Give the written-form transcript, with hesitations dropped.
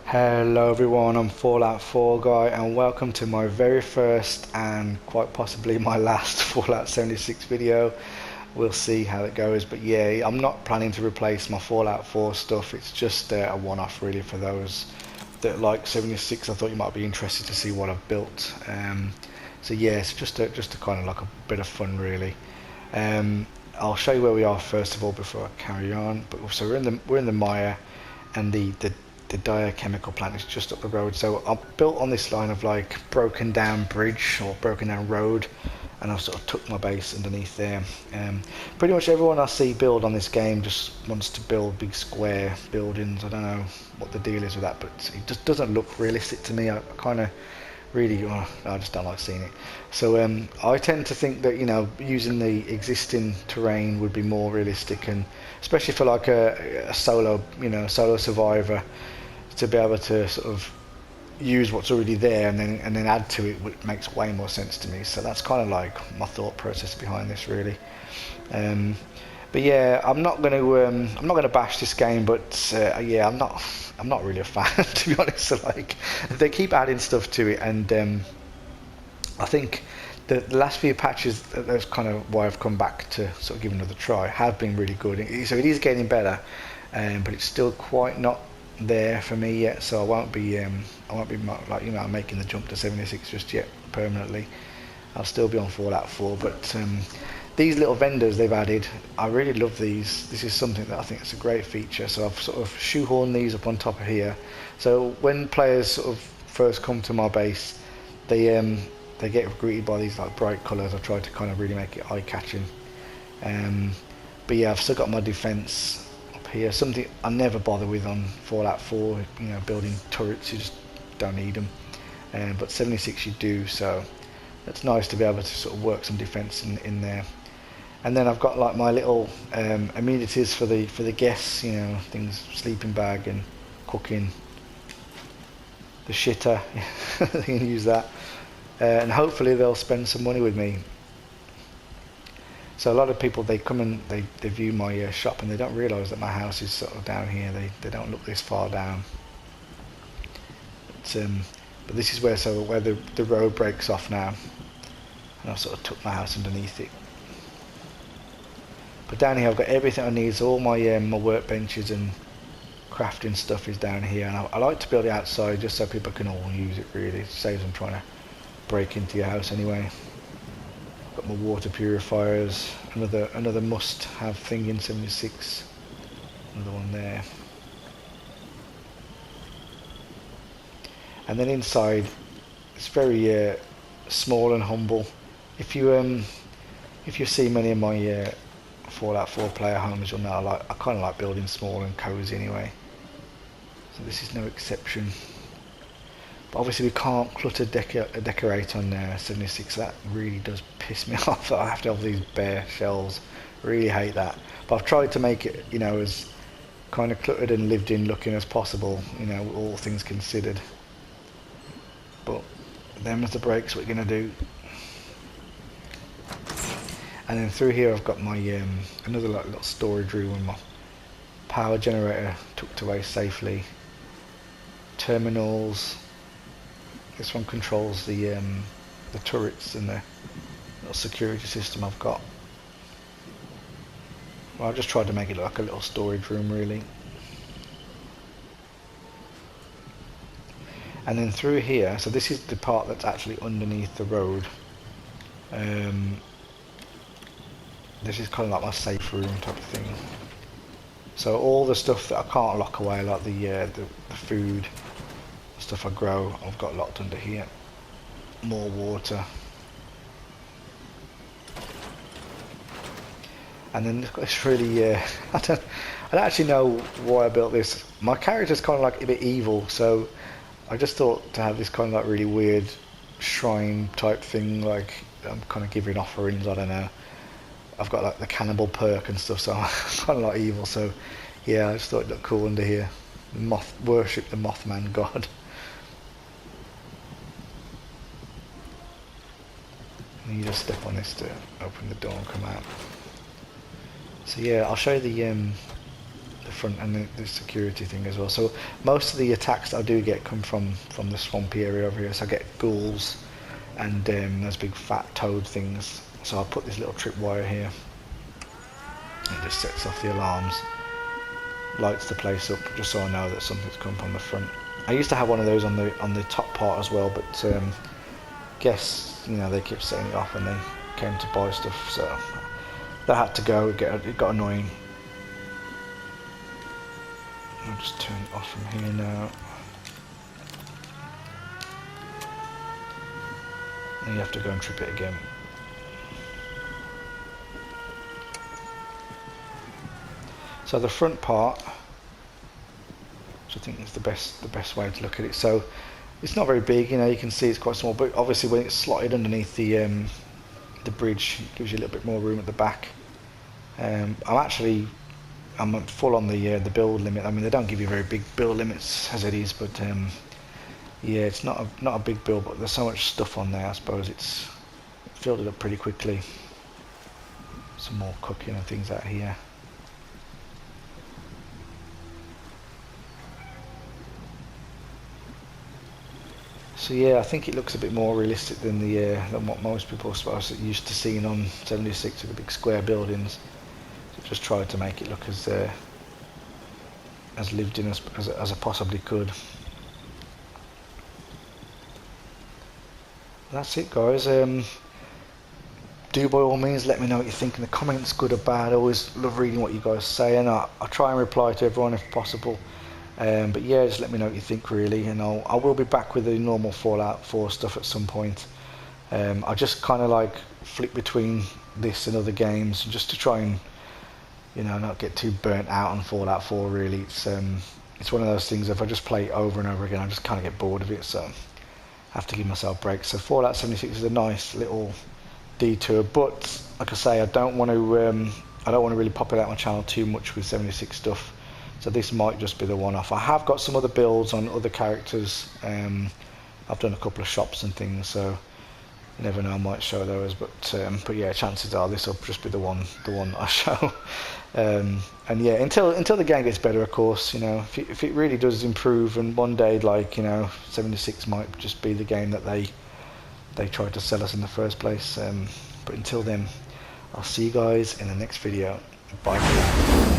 Hello everyone, I'm Fallout 4 guy and welcome to my very first and quite possibly my last Fallout 76 video. We'll see how it goes, but yeah, I'm not planning to replace my Fallout 4 stuff. It's just a one-off really for those that like 76. I thought you might be interested to see what I've built. So yeah, it's just a kind of like a bit of fun really. I'll show you where we are first of all before I carry on. But so we're in the mire, and the Dire chemical plant is just up the road. So I built on this line of like broken down bridge or broken down road, and I've sort of tucked my base underneath there. Pretty much everyone I see build on this game just wants to build big square buildings. I don't know what the deal is with that, but it just doesn't look realistic to me. I kind of really, I just don't like seeing it. So I tend to think that, you know, using the existing terrain would be more realistic, and especially for like a solo, you know, solo survivor, to be able to sort of use what's already there and then add to it makes way more sense to me. So that's kind of like my thought process behind this really. But yeah, I'm not going to bash this game, but yeah, I'm not really a fan to be honest. So like, they keep adding stuff to it, and I think the last few patches, that's kind of why I've come back to sort of give another try, have been really good. So it is getting better, but it's still quite not there for me yet. So I won't be like, you know, making the jump to 76 just yet permanently. I'll still be on Fallout 4, but these little vendors they've added, I really love these. This is something that I think is a great feature. So I've sort of shoehorned these up on top of here. So when players sort of first come to my base, they get greeted by these like bright colours. I tried to kind of really make it eye-catching. But yeah, I've still got my defence up here. Something I never bother with on Fallout 4. You know, building turrets, you just don't need them. But 76 you do. So it's nice to be able to sort of work some defence in there. And then I've got like my little amenities for the guests, you know, things, sleeping bag and cooking, the shitter, they can use that, and hopefully they'll spend some money with me. So a lot of people, they come and they view my shop and they don't realise that my house is sort of down here. They don't look this far down. But this is where the road breaks off now, and I've sort of tucked my house underneath it. But down here I've got everything I need. So all my my workbenches and crafting stuff is down here, and I like to build it outside just so people can all use it really. It saves them trying to break into your house anyway. Got my water purifiers, another must-have thing in 76. Another one there. And then inside, it's very small and humble. If you see many of my Fallout 4 player homes, you'll know I kind of like building small and cozy anyway. So this is no exception. But obviously we can't clutter decorate on 76. That really does piss me off that I have to have these bare shelves. Really hate that. But I've tried to make it, you know, as kind of cluttered and lived in looking as possible, you know, all things considered. But them are the breaks we're going to do. And then through here I've got my another like little storage room and my power generator tucked away safely. Terminals. This one controls the turrets and the little security system I've got. Well, I just tried to make it look like a little storage room really. And then through here, so this is the part that's actually underneath the road. This is kind of like my safe room type of thing. So all the stuff that I can't lock away, like the food, the stuff I grow, I've got locked under here. More water. And then it's really, I don't actually know why I built this. My character's kind of like a bit evil, so I just thought to have this kind of like really weird shrine type thing, like I'm kind of giving offerings, I don't know. I've got like the cannibal perk and stuff, so I'm kind of like evil. So yeah, I just thought it looked cool under here. Worship the Mothman god. And you just step on this to open the door and come out. So yeah, I'll show you the front and the security thing as well. So most of the attacks that I do get come from the swampy area over here. So I get ghouls and those big fat toad things. So I'll put this little tripwire here. It just sets off the alarms, lights the place up, just so I know that something's come from the front. I used to have one of those on the top part as well, but guess they kept setting it off when they came to buy stuff, so that had to go. It got annoying. I'll just turn it off from here now. And you have to go and trip it again. So the front part, which I think is the best way to look at it. So it's not very big, you can see it's quite small, but obviously when it's slotted underneath the bridge, it gives you a little bit more room at the back. I'm full on the build limit. I mean, they don't give you very big build limits as it is, but yeah, it's not a big build, but there's so much stuff on there. I suppose it's filled it up pretty quickly. Some more cooking and things out here. So yeah, I think it looks a bit more realistic than what most people are used to seeing on 76 with the big square buildings. So just tried to make it look as lived in as I possibly could. That's it, guys. Do by all means let me know what you think in the comments, good or bad. I always love reading what you guys say, and I try and reply to everyone if possible. But yeah, just let me know what you think, really, and I will be back with the normal Fallout 4 stuff at some point. I just kind of like flick between this and other games just to try and not get too burnt out on Fallout 4. Really, it's one of those things. If I just play it over and over again, I just kind of get bored of it. So I have to give myself breaks. So Fallout 76 is a nice little detour, but like I say, I don't want to really populate my channel too much with 76 stuff. So this might just be the one-off. I have got some other builds on other characters. I've done a couple of shops and things, so you never know, I might show those. But yeah, chances are this will just be the one I show. And yeah, until the game gets better, of course. If it really does improve, and one day, 76 might just be the game that they tried to sell us in the first place. But until then, I'll see you guys in the next video. Bye for now.